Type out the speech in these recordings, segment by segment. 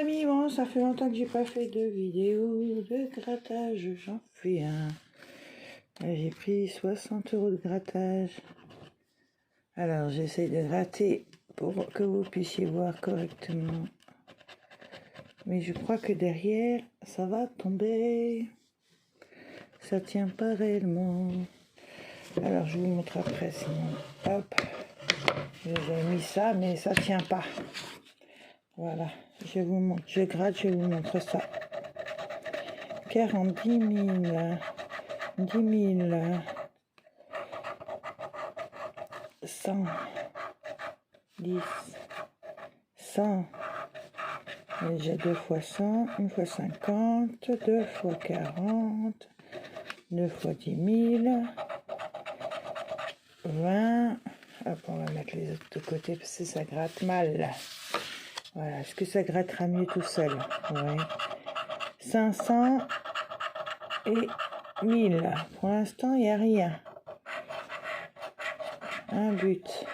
Amis, bon, ça fait longtemps que j'ai pas fait de vidéo de grattage, j'en fais un. J'ai pris 60 € de grattage. Alors j'essaie de gratter pour que vous puissiez voir correctement. Mais je crois que derrière, ça va tomber. Ça tient pas réellement. Alors je vous montre après sinon. Hop. J'ai mis ça, mais ça tient pas. Voilà. Je vous montre. Je gratte, je vous montre ça. 40 000. 10 000. 100. 10. 100. J'ai 2 fois 100, 1 fois 50, 2 fois 40, 2 fois 10 000, 20. Hop, on va mettre les autres de côté parce que ça gratte mal. Voilà, est-ce que ça grattera mieux tout seul? Oui. 500 et 1000. Pour l'instant, il n'y a rien. Un but,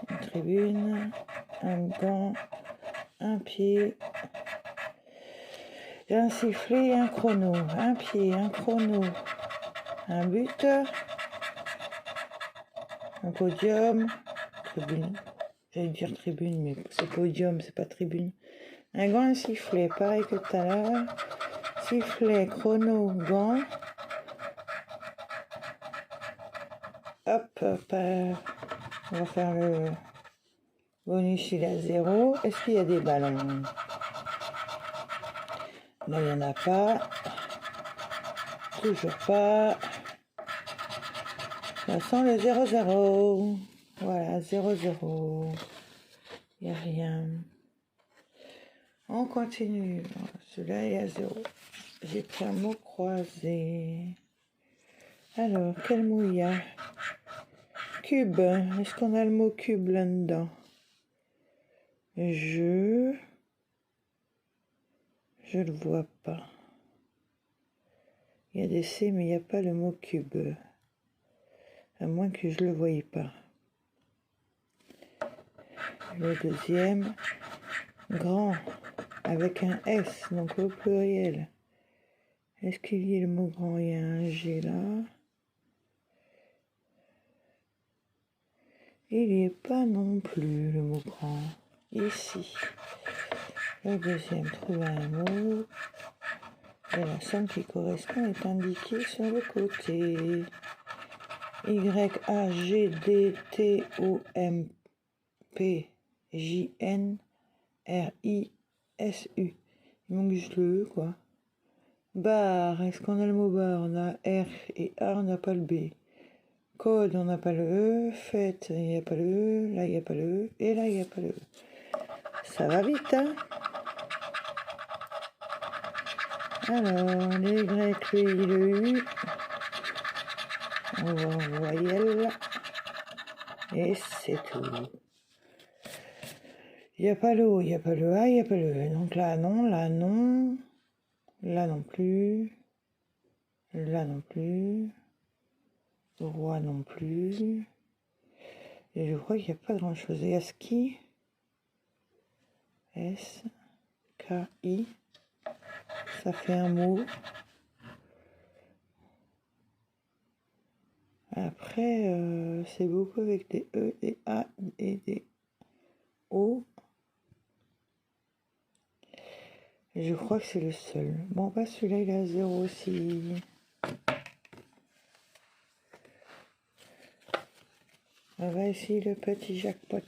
une tribune, un gant, un pied, un sifflet, un chrono, un pied, un chrono, un but, un podium, tribune, j'allais dire tribune, mais c'est podium, c'est pas tribune, un gant, un sifflet, pareil que tout à l'heure, sifflet, chrono, gant, hop, hop, on va faire le bonus, il est à 0, est-ce qu'il y a des ballons? Là, il n'y en a pas. Toujours pas. Ça sent le 0-0. Voilà, 0-0. Il n'y a rien. On continue. Celui-là est à 0. J'ai pris un mot croisé. Alors, quel mot il y a? Cube. Est-ce qu'on a le mot cube là-dedans? Je le vois pas. Il y a des C, mais il n'y a pas le mot cube. À moins que je le voyais pas. Le deuxième, grand, avec un S, donc au pluriel. Est-ce qu'il y a le mot grand? Il y a un G là. Il n'y est pas non plus le mot grand. Ici. Le deuxième, trouver un mot. Et la somme qui correspond est indiquée sur le côté. YAGDTOMPJNRISU. Il manque juste le E, quoi. Barre, est-ce qu'on a le mot barre? On a R et A, on n'a pas le B. Code, on n'a pas le E. Fête, il n'y a pas le E. Là, il n'y a pas le E. Et là, il n'y a pas le E. Ça va vite, hein? Alors, les Y, le I, le U. On va en voyelle. Et c'est tout. Il n'y a pas le O, il n'y a pas le A, il n'y a pas le E. Donc là, non, là, non. Là non plus. Là non plus. Roi non plus. Et je crois qu'il n'y a pas grand chose. Il y a ski. S. K. I. Ça fait un mot. Après, c'est beaucoup avec des E, des A et des O. Je crois que c'est le seul. Bon, bah celui-là, il est à 0 aussi. On va essayer le petit jackpot.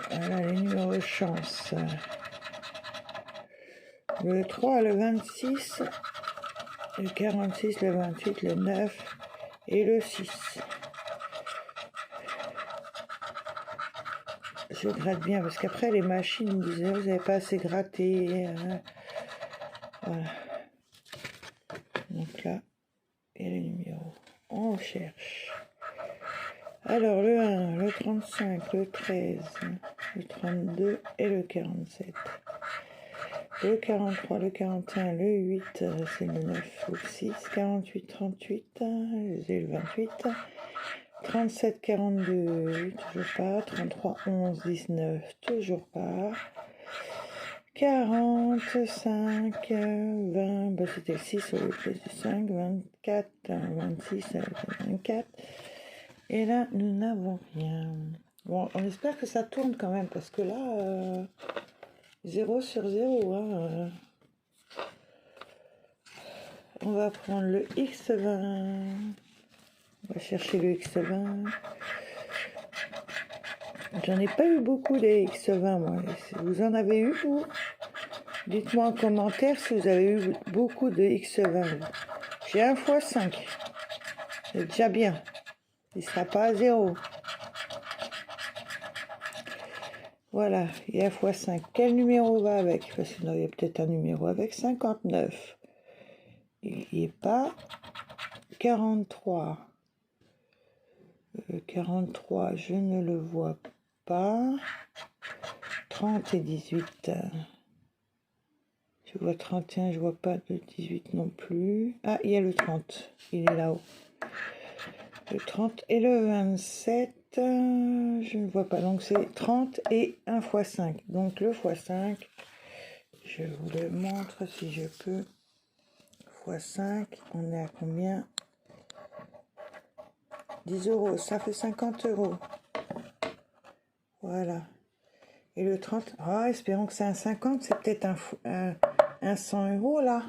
Voilà les numéros chance. Le 3, le 26, le 46, le 28, le 9 et le 6. Je gratte bien parce qu'après les machines me disaient vous n'avez pas assez gratté. Voilà. Donc là, il y a les numéros. On cherche. Alors le 1, le 35, le 13, le 32 et le 47. Le 43, le 41, le 8, c'est le 9 ou le 6, 48, 38, j'ai le 28, 37, 42, toujours pas. 33, 11, 19, toujours pas. 45, 20, bah c'était le 6 au lieu du 5, 24, 26, 24. Et là, nous n'avons rien. Bon, on espère que ça tourne quand même, parce que là, 0 sur 0. Hein, on va prendre le X20. On va chercher le X20. J'en ai pas eu beaucoup des X20, moi. Vous en avez eu, vous? Dites-moi en commentaire si vous avez eu beaucoup de X20. J'ai 1 x 5. C'est déjà bien. Il ne sera pas à 0. Voilà, il y a 1 x 5. Quel numéro va avec? Parce qu'il y a peut-être un numéro avec 59. Il n'est pas 43. 43, je ne le vois pas. 30 et 18. Je vois 31, je vois pas de 18 non plus. Ah, il y a le 30. Il est là-haut. Le 30 et le 27. Je ne vois pas. Donc c'est 30 et 1 x 5. Donc le x 5. Je vous le montre si je peux. x 5. On est à combien? 10 euros. Ça fait 50 euros. Voilà. Et le 30, oh, espérons que c'est un 50, c'est peut-être un 100 euros là.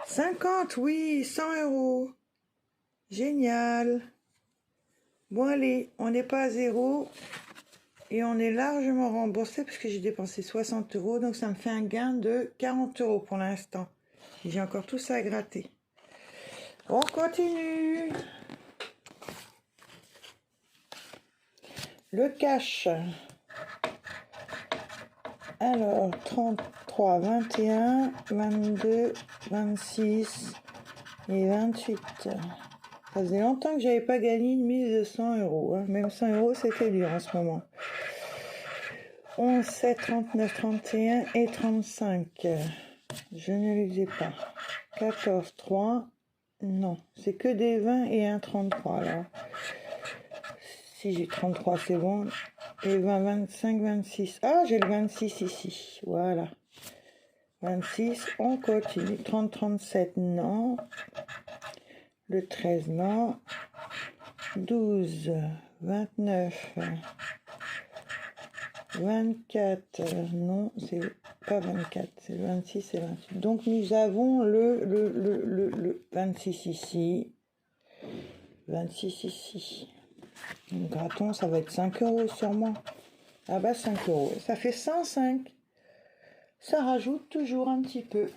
50, oui, 100 euros. Génial. Bon, allez, on n'est pas à 0 et on est largement remboursé parce que j'ai dépensé 60 euros, donc ça me fait un gain de 40 euros pour l'instant. J'ai encore tout ça à gratter. On continue. Le cash. Alors, 33, 21, 22, 26 et 28. Ça faisait longtemps que j'avais pas gagné une mise de 100 euros. Hein. Même 100 euros, c'était dur en ce moment. 11, 7, 39, 31 et 35. Je ne les ai pas. 14, 3. Non, c'est que des 20 et un 33. Alors, si j'ai 33, c'est bon. Et 20, 25, 26. Ah, j'ai le 26 ici. Voilà. 26, on continue. 30, 37, non. Le 13, non. 12, 29, 24, non, c'est pas 24, c'est 26 et 28. Donc nous avons le 26 ici. 26 ici. Donc, grattons, ça va être 5 euros sûrement. Ah bah 5 euros. Ça fait 105. Ça rajoute toujours un petit peu.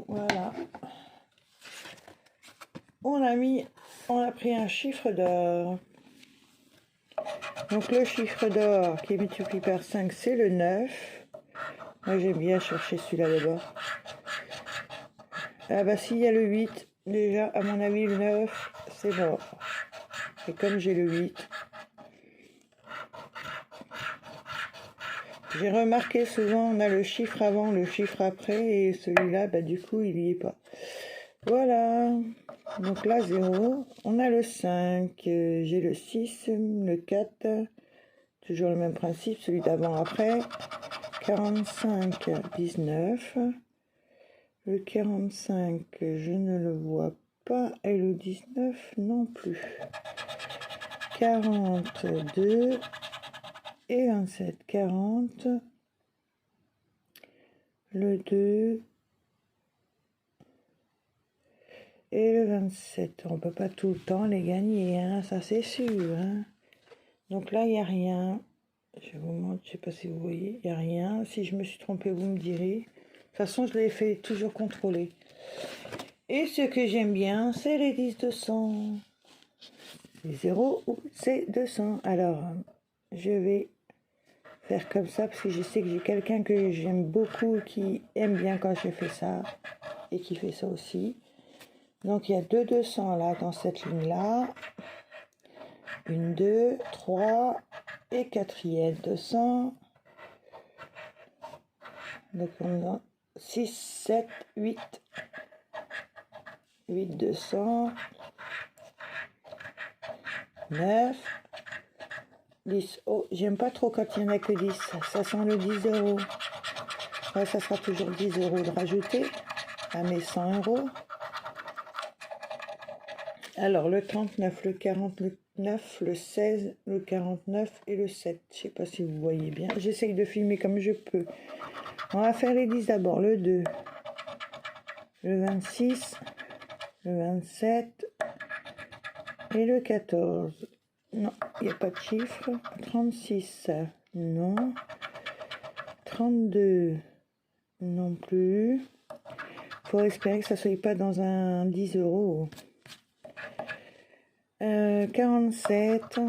Voilà. On a pris un chiffre d'or. Donc le chiffre d'or qui est multiplié par 5, c'est le 9. Moi j'aime bien chercher celui-là d'abord. Ah bah s'il y a le 8, déjà à mon avis le 9, c'est mort. Et comme j'ai le 8, j'ai remarqué souvent on a le chiffre avant, le chiffre après, et celui-là, bah du coup il n'y est pas. Voilà. Donc là 0, on a le 5, j'ai le 6, le 4, toujours le même principe, celui d'avant après. 45, 19. Le 45, je ne le vois pas. Et le 19 non plus. 42 et 27. 40. Le 2. Et le 27. On ne peut pas tout le temps les gagner, hein, ça c'est sûr. Hein. Donc là, il n'y a rien. Je vous montre, je ne sais pas si vous voyez, il n'y a rien. Si je me suis trompée, vous me direz. De toute façon, je l'ai fait toujours contrôler. Et ce que j'aime bien, c'est les 10 200. Les 0 ou c'est 200. Alors, je vais faire comme ça parce que je sais que j'ai quelqu'un que j'aime beaucoup qui aime bien quand je fais ça et qui fait ça aussi. Donc, il y a 2 200 là dans cette ligne-là. Une, 2, 3 et quatrième 200. Donc, on a 6, 7, 8. 8 200. 9, 10. Oh, j'aime pas trop quand il n'y en a que 10. Ça sent le 10 euros. Ouais, ça sera toujours 10 euros de rajouter à mes 100 euros. Alors, le 39, le 49, le 16, le 49 et le 7. Je sais pas si vous voyez bien. J'essaye de filmer comme je peux. On va faire les 10 d'abord. Le 2, le 26, le 27 et le 14. Non, il n'y a pas de chiffre. 36, non. 32, non plus. Faut espérer que ça ne soit pas dans un 10 euros. 47,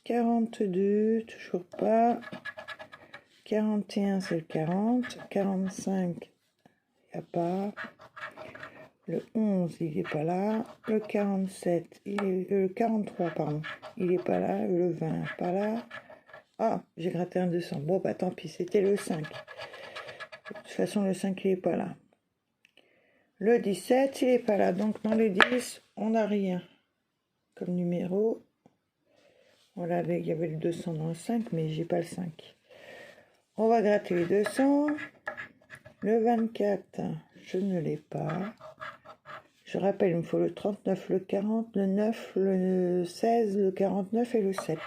42, toujours pas. 41, c'est le 40. 45, il n'y a pas. Le 11, il n'est pas là. Le 47, le 43, pardon, il n'est pas là. Le 20, pas là. Ah, j'ai gratté un 200. Bon, bah tant pis, c'était le 5. De toute façon, le 5, il n'est pas là. Le 17, il n'est pas là. Donc, dans les 10, on n'a rien comme numéro. Voilà, il y avait le 200 dans le 5, mais j'ai pas le 5. On va gratter les 200. Le 24, je ne l'ai pas. Je rappelle, il me faut le 39, le 40, le 9, le 16, le 49 et le 7.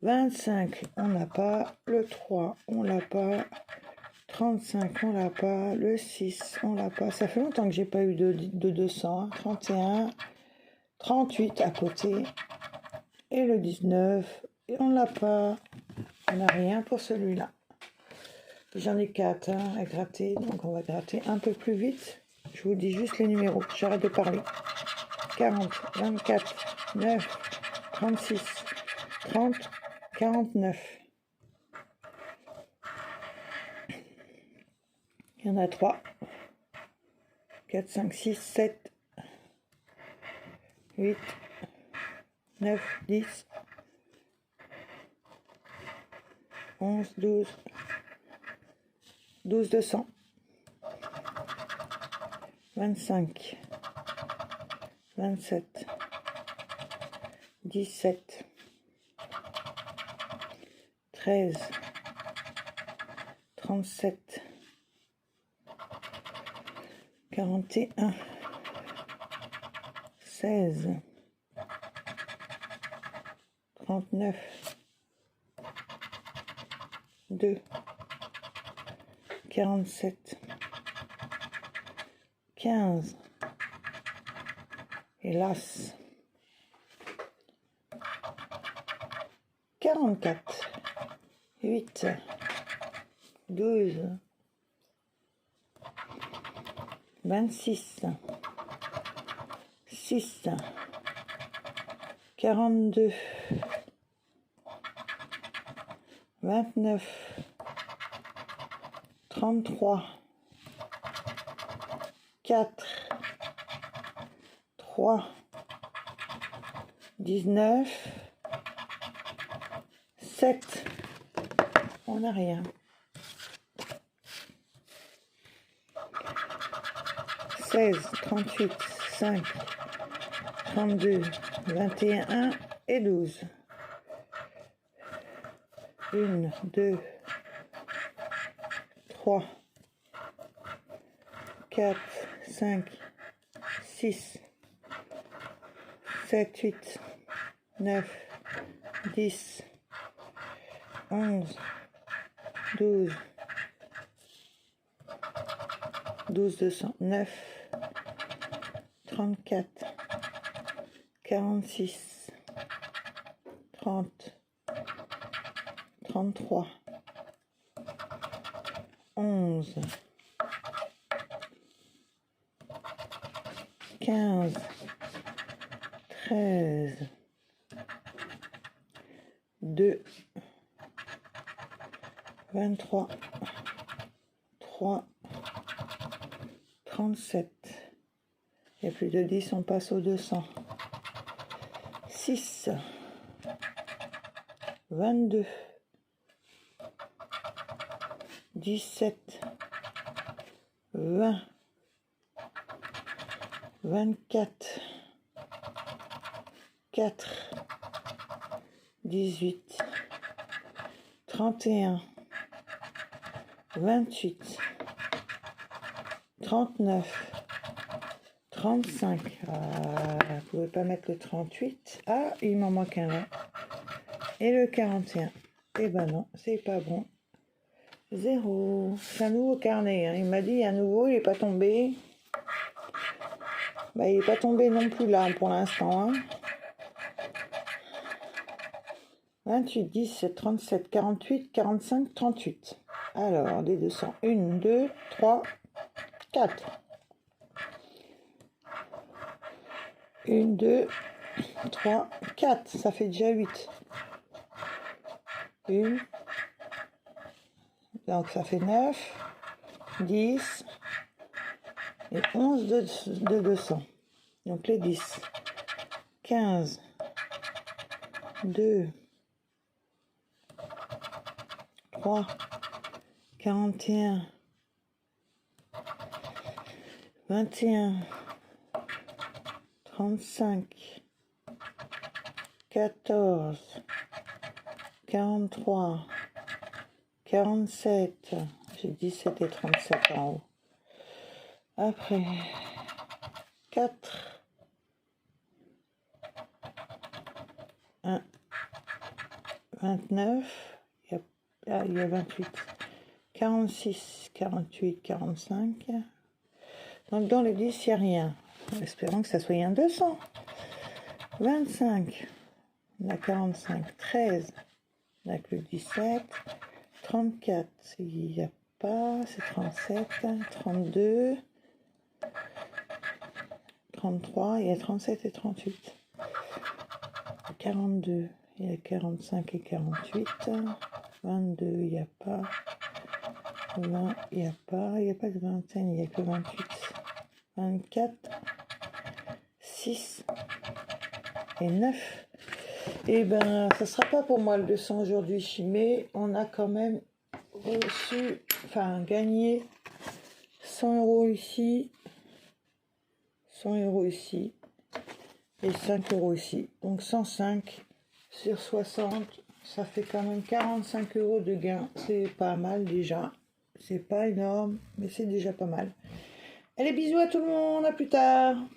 25, on n'a pas. Le 3, on l'a pas. 35, on l'a pas. Le 6, on l'a pas. Ça fait longtemps que j'ai pas eu de 200. 31, 38 à côté. Et le 19, et on l'a pas. On n'a rien pour celui-là. J'en ai 4 à gratter, donc on va gratter un peu plus vite. Je vous dis juste les numéros, j'arrête de parler. 40, 24, 9, 36, 30, 49. Il y en a 3. 4, 5, 6, 7, 8, 9, 10, 11, 12, 12, 200, 25, 27, 17, 13, 37, 41, 16, 39, 2, 47, 15, hélas, 44, 8, 12, 26, 6, 42, 29, 33, 4, 3, 19, 7, on n'a rien. 16, 38, 5, 32, 21 et 12. 1, 2, 3, 4, 5, 6, 7, 8, 9, 10, 11, 12, 12, 209, 34, 46, 30, 33, 11, 15, 13, 2, 23, 3, 37. Il y a plus de 10, on passe au 200. 6, 22, 17, 20, 24, 4, 18, 31, 28, 39, 35. Vous ne pouvez pas mettre le 38. Ah, il m'en manque un là. Et le 41. Eh ben non, c'est pas bon. 0. C'est un nouveau carnet. Hein. Il m'a dit à nouveau, il n'est pas tombé. Bah, il n'est pas tombé non plus là pour l'instant. Hein. 28, 17, 37, 48, 45, 38. Alors, des 200. 1, 2, 3, 4. 1, 2, 3, 4. Ça fait déjà 8. 1. Donc, ça fait 9, 10 et 11 de 200. Donc, les 10. 15, 2, 3, 41, 21, 35, 14, 43, 47, j'ai 17 et 37 en haut. Après, 4, 1, 29, il y a 28, 46, 48, 45. Donc dans les 10, il n'y a rien. Espérons que ça soit un 200. 25, on a 45, 13, on a que 17, 34, il n'y a pas, c'est 37, 32, 33, il y a 37 et 38. 42, il y a 45 et 48. 22, il n'y a pas. 20, il n'y a pas. Il n'y a pas que 21, il n'y a que 28. 24, 6 et 9. Et ben, ça ne sera pas pour moi le 200 aujourd'hui, mais on a quand même reçu, enfin gagné 100 € ici, 100 € ici et 5 € ici. Donc 105 sur 60, ça fait quand même 45 € de gain. C'est pas mal déjà. C'est pas énorme, mais c'est déjà pas mal. Allez, bisous à tout le monde, à plus tard.